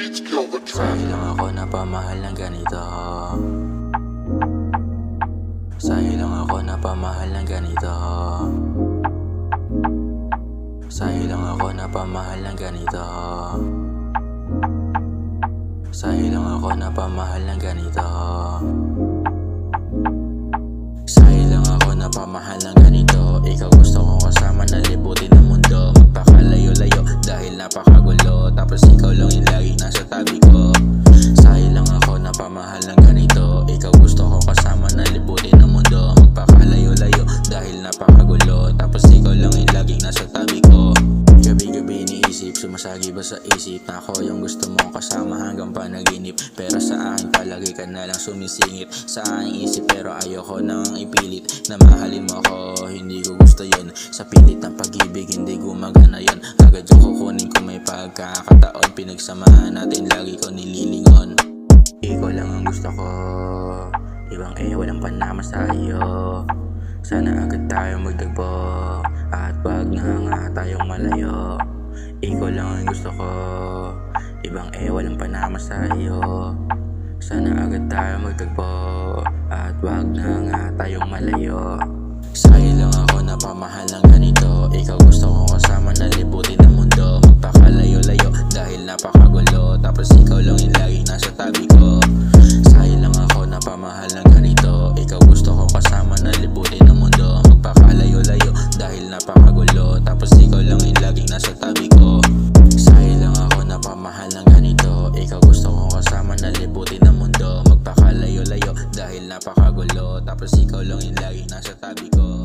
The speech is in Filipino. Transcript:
Sa'yo lang ako napamahal ng ganito. Sa'yo lang ako napamahal ng ganito. Sa'yo lang ako napamahal ng ganito. Sa'yo lang ako napamahal ng ganito. Sa'yo lang ako napamahal ng ganito. Ikaw gusto kong kasama na libutin ng mundo. Magpakalayo-layo dahil napakagulo. Tapos ikaw lang yung laging nasa tabi ko. Sa'yo lang ako napamahal ng ganito. Ikaw gusto kong kasama na libutin ng mundo. Magpakalayo-layo dahil napakagulo. Tapos ikaw lang yung laging nasa tabi ko. Gabi-gabi iniisip, sumasagi ba sa isip na ako yung gusto mong kasama hanggang panaginip. Pero sa akin palagi ka na lang sumisingit sa aking isip, pero ayoko nang ipilit na mahalin mo ako. Hindi ko gusto yon. Sa pilit ng pag-ibig hindi gumagana yon. Agad yung kukunin ko may pagkakataon. Pinagsamahan natin lagi ko nililingon. Ikaw lang ang gusto ko, ibang walang panama sa iyo. Sana agad tayo magtagpo at wag na nga tayong malayo. Ikaw lang ang gusto ko, ibang walang panama sa iyo. Sana agad tayo magtagpo at wag na nga tayong malayo. Sa'yo lang ako napamahal ng ganito. Ikaw gusto kong kasama na libutin ng mundo. Magpakalayo-layo dahil napakagulo. Tapos ikaw lang yung laging nasa tabi ko. Sa'yo lang ako napamahal ng ganito. Ikaw gusto kong kasama na libutin ng mundo. Magpakalayo-layo dahil napakagulo. Tapos ikaw lang yung laging nasa tabi ko. Sa'yo lang ako napamahal ng ganito. Ikaw gusto kong kasama na libutin ng mundo. Magpakalayo-layo dahil napakagulo. Tapos ikaw lang yung laging nasa tabi ko.